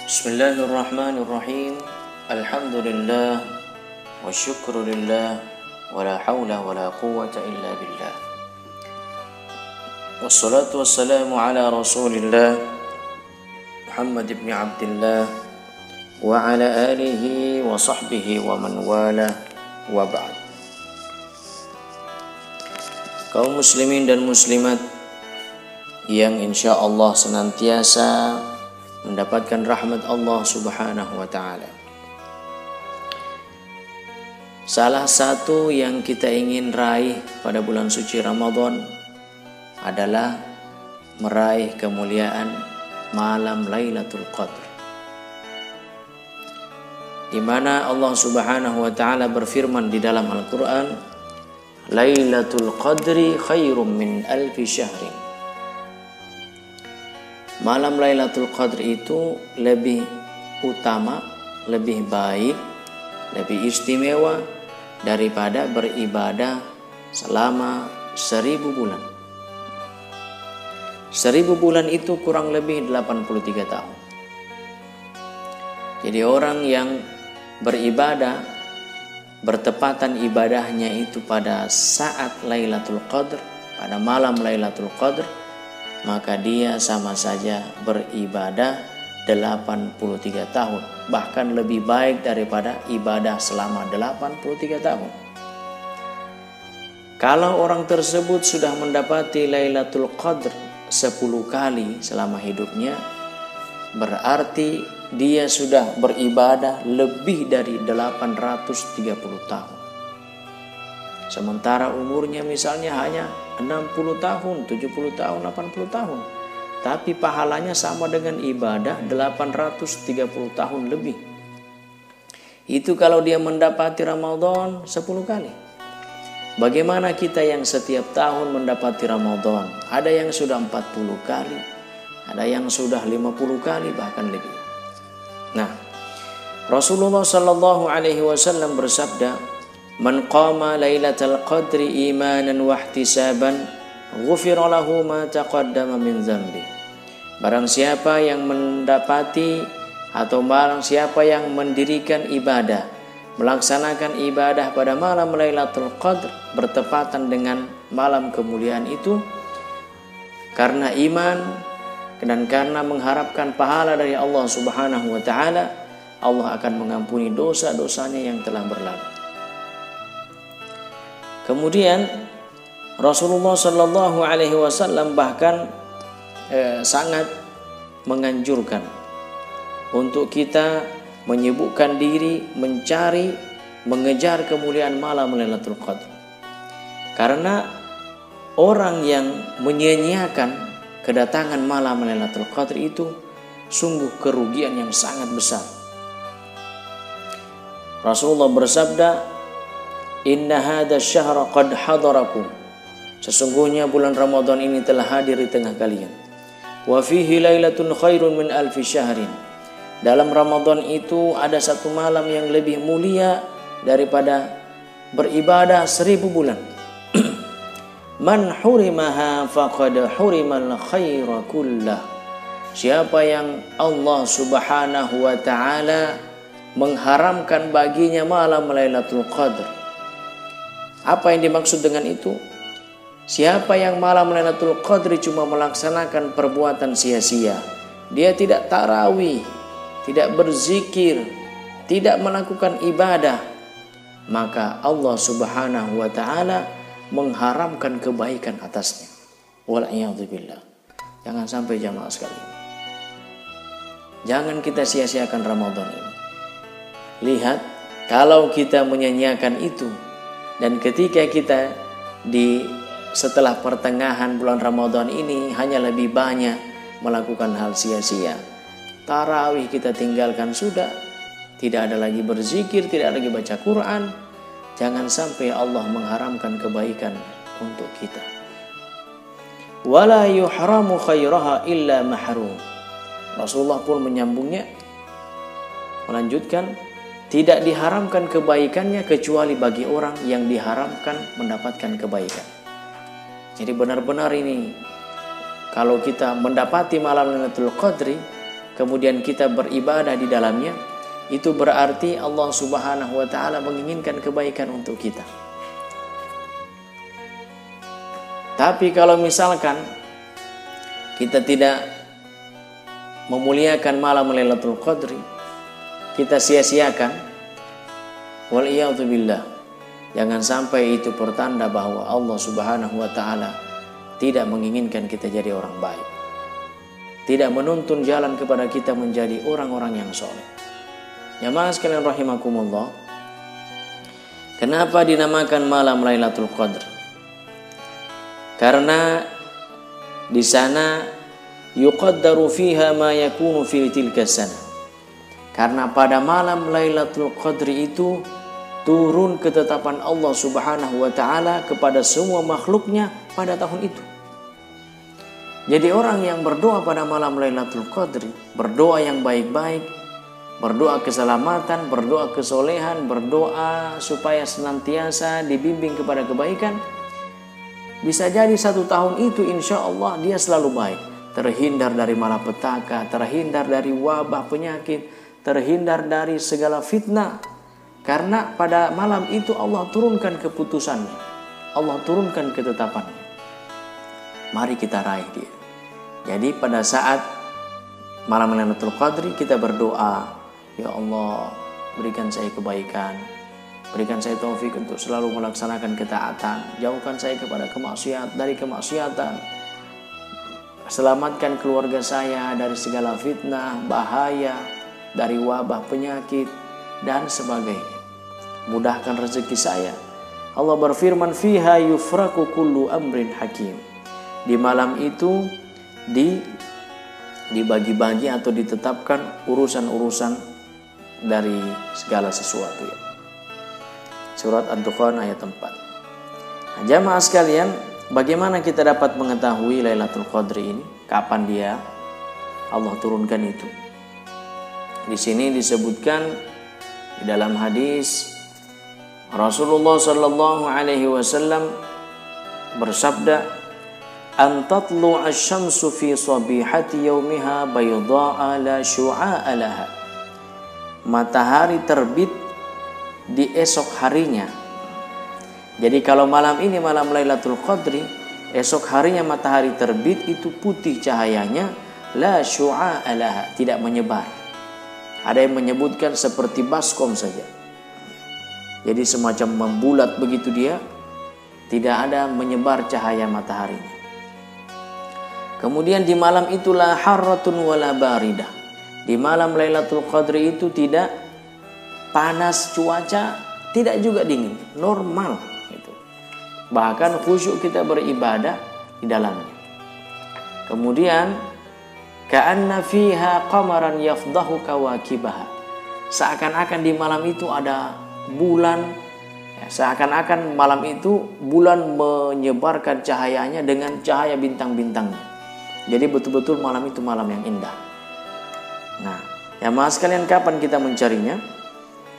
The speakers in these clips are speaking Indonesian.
Bismillahirrahmanirrahim. Alhamdulillah wa syukrulillah wa la hawla wa la quwwata illa billah. Wassalatu wassalamu ala Rasulillah Muhammad ibn Abdullah wa ala alihi wa sahbihi wa man wala wa ba'd. Kaum muslimin dan muslimat yang insyaallah senantiasa mendapatkan rahmat Allah Subhanahu wa ta'ala. Salah satu yang kita ingin raih pada bulan suci Ramadan adalah meraih kemuliaan malam Lailatul Qadar, di mana Allah Subhanahu wa ta'ala berfirman di dalam Al-Qur'an, Lailatul Qadri khairum min alfi syahrin. Malam Lailatul Qadar itu lebih utama, lebih baik, lebih istimewa daripada beribadah selama 1000 bulan. 1000 bulan itu kurang lebih 83 tahun. Jadi orang yang beribadah, bertepatan ibadahnya itu pada saat Lailatul Qadar, pada malam Lailatul Qadar, maka dia sama saja beribadah 83 tahun, bahkan lebih baik daripada ibadah selama 83 tahun. Kalau orang tersebut sudah mendapati Lailatul Qadar 10 kali selama hidupnya, berarti dia sudah beribadah lebih dari 830 tahun. Sementara umurnya misalnya hanya 60 tahun, 70 tahun, 80 tahun. Tapi pahalanya sama dengan ibadah 830 tahun lebih. Itu kalau dia mendapati Ramadan 10 kali. Bagaimana kita yang setiap tahun mendapati Ramadan? Ada yang sudah 40 kali, ada yang sudah 50 kali, bahkan lebih. Nah, Rasulullah sallallahu alaihi wasallam bersabda, Man qama lailatal qadri imanan wa ihtisaban ghufira lahu ma taqaddama min dzambi. Barang siapa yang mendapati atau barang siapa yang mendirikan ibadah, melaksanakan ibadah pada malam Lailatul Qadr bertepatan dengan malam kemuliaan itu, karena iman dan karena mengharapkan pahala dari Allah Subhanahu wa taala, Allah akan mengampuni dosa-dosanya yang telah berlalu. Kemudian Rasulullah Shallallahu Alaihi Wasallam bahkan sangat menganjurkan untuk kita menyibukkan diri mencari, mengejar kemuliaan malam Lailatul Qadar. Karena orang yang menyia-nyiakan kedatangan malam Lailatul Qadar itu sungguh kerugian yang sangat besar. Rasulullah bersabda, Inna hadha syahra qad hadarakum. Sesungguhnya bulan Ramadan ini telah hadir di tengah kalian. Wa fihi lailatun khairun min alfi syahrin. Dalam Ramadan itu ada satu malam yang lebih mulia daripada beribadah 1000 bulan. Man hurimaha faqad hurimal khaira kullah. Siapa yang Allah Subhanahu wa taala mengharamkan baginya malam Lailatul Qadar. Apa yang dimaksud dengan itu? Siapa yang malam Lailatul Qadri cuma melaksanakan perbuatan sia-sia, dia tidak tarawih, tidak berzikir, tidak melakukan ibadah, maka Allah Subhanahu wa taala mengharamkan kebaikan atasnya. Wal'iyadzubillah. Jangan sampai jamaah sekalian, jangan kita sia-siakan Ramadan ini. Lihat, kalau kita menyanyiakan itu, dan ketika kita setelah pertengahan bulan Ramadan ini hanya lebih banyak melakukan hal sia-sia, tarawih kita tinggalkan sudah, tidak ada lagi berzikir, tidak ada lagi baca Quran, jangan sampai Allah mengharamkan kebaikan untuk kita. Wala yuhramu khairaha illa mahrum. Rasulullah pun menyambungnya, melanjutkan, tidak diharamkan kebaikannya kecuali bagi orang yang diharamkan mendapatkan kebaikan. Jadi benar-benar ini, kalau kita mendapati malam Lailatul Qadri, kemudian kita beribadah di dalamnya, itu berarti Allah Subhanahu wa taala menginginkan kebaikan untuk kita. Tapi kalau misalkan kita tidak memuliakan malam Lailatul Qadri, kita sia-siakan, waliyadzubillah, jangan sampai itu pertanda bahwa Allah Subhanahu wa taala tidak menginginkan kita jadi orang baik, tidak menuntun jalan kepada kita menjadi orang-orang yang soleh. Jamaah sekalian rahimakumullah, kenapa dinamakan malam Lailatul Qadr? Karena di sana yuqaddaru fiha ma yakunu fi tilka sana. Karena pada malam Lailatul Qadri itu turun ketetapan Allah Subhanahu wa taala kepada semua makhluknya pada tahun itu. Jadi orang yang berdoa pada malam Lailatul Qadri, berdoa yang baik-baik, berdoa keselamatan, berdoa kesolehan, berdoa supaya senantiasa dibimbing kepada kebaikan, bisa jadi 1 tahun itu insya Allah dia selalu baik, terhindar dari malapetaka, terhindar dari wabah penyakit, terhindar dari segala fitnah. Karena pada malam itu Allah turunkan keputusannya, Allah turunkan ketetapannya. Mari kita raih dia. Jadi pada saat malam Lailatul Qadri kita berdoa, ya Allah, berikan saya kebaikan, berikan saya taufik untuk selalu melaksanakan ketaatan, jauhkan saya dari kemaksiatan, selamatkan keluarga saya dari segala fitnah, bahaya, dari wabah penyakit dan sebagainya. Mudahkan rezeki saya. Allah berfirman, fiha yufraku kullu amrin hakim. Di malam itu dibagi-bagi atau ditetapkan urusan-urusan dari segala sesuatu ya. Surat Ad-Dukhan ayat 4. Nah, jamaah sekalian, bagaimana kita dapat mengetahui Lailatul Qadri ini? Kapan dia Allah turunkan itu? Di sini disebutkan di dalam hadis Rasulullah sallallahu alaihi wasallam bersabda, "An tatlu asy-syamsu fi sabihati yaumiha bayda'a la syu'a'a laha." Matahari terbit di esok harinya. Jadi kalau malam ini malam Lailatul Qadri, esok harinya matahari terbit itu putih cahayanya, la syu'a'a laha, tidak menyebar. Ada yang menyebutkan seperti baskom saja. Jadi semacam membulat begitu dia, tidak ada menyebar cahaya mataharinya. Kemudian di malam itulah harratun wala baridah. Di malam Lailatul Qadri itu tidak panas cuaca, tidak juga dingin, normal gitu. Bahkan khusyuk kita beribadah di dalamnya. Kemudian ka'anna fiha qamaran yafdahu kawakibaha. Seakan-akan di malam itu ada bulan, ya, seakan-akan malam itu bulan menyebarkan cahayanya dengan cahaya bintang-bintangnya. Jadi betul-betul malam itu malam yang indah. Nah, ya mas sekalian, kapan kita mencarinya?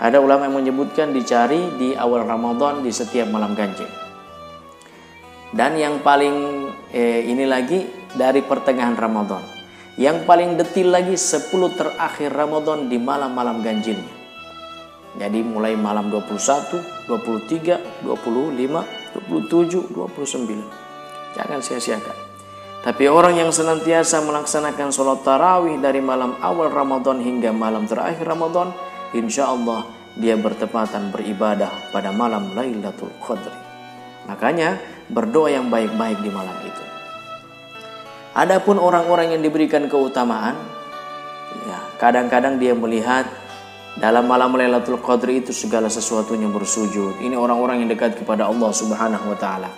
Ada ulama yang menyebutkan dicari di awal Ramadan di setiap malam ganjil. Dan yang paling ini lagi dari pertengahan Ramadan. Yang paling detil lagi 10 terakhir Ramadan di malam-malam ganjilnya. Jadi mulai malam 21, 23, 25, 27, 29. Jangan sia-siakan. Tapi orang yang senantiasa melaksanakan sholat tarawih dari malam awal Ramadan hingga malam terakhir Ramadan, insya Allah dia bertepatan beribadah pada malam Lailatul Qadri. Makanya berdoa yang baik-baik di malam itu. Adapun orang-orang yang diberikan keutamaan, ya, kadang-kadang dia melihat dalam malam Lailatul Qadri itu segala sesuatunya bersujud. Ini orang-orang yang dekat kepada Allah Subhanahu wa taala.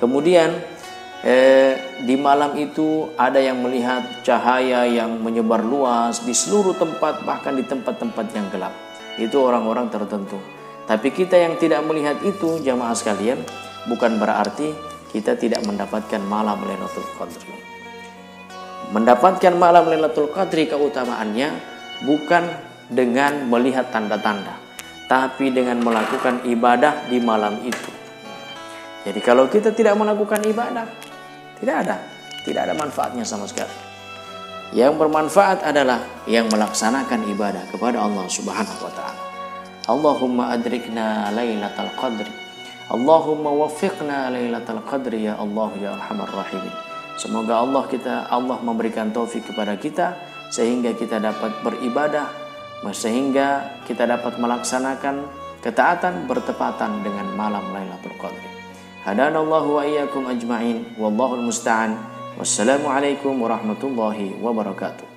Kemudian di malam itu ada yang melihat cahaya yang menyebar luas di seluruh tempat, bahkan di tempat-tempat yang gelap. Itu orang-orang tertentu. Tapi kita yang tidak melihat itu, jamaah sekalian, bukan berarti kita tidak mendapatkan malam Lailatul Qadri. Mendapatkan malam Lailatul Qadri keutamaannya bukan dengan melihat tanda-tanda, tapi dengan melakukan ibadah di malam itu. Jadi kalau kita tidak melakukan ibadah, tidak ada manfaatnya sama sekali. Yang bermanfaat adalah yang melaksanakan ibadah kepada Allah Subhanahu wa taala. Allahumma adrikna lailatal qadri. Allahumma waffiqna lailatal qadri ya Allah ya arhamar rahimin. Semoga Allah memberikan taufik kepada kita sehingga kita dapat beribadah, sehingga kita dapat melaksanakan ketaatan bertepatan dengan malam Lailatul Qadri. Hadanallahu wa iyyakum ajma'in, wallahul musta'an. Wassalamualaikum warahmatullahi wabarakatuh.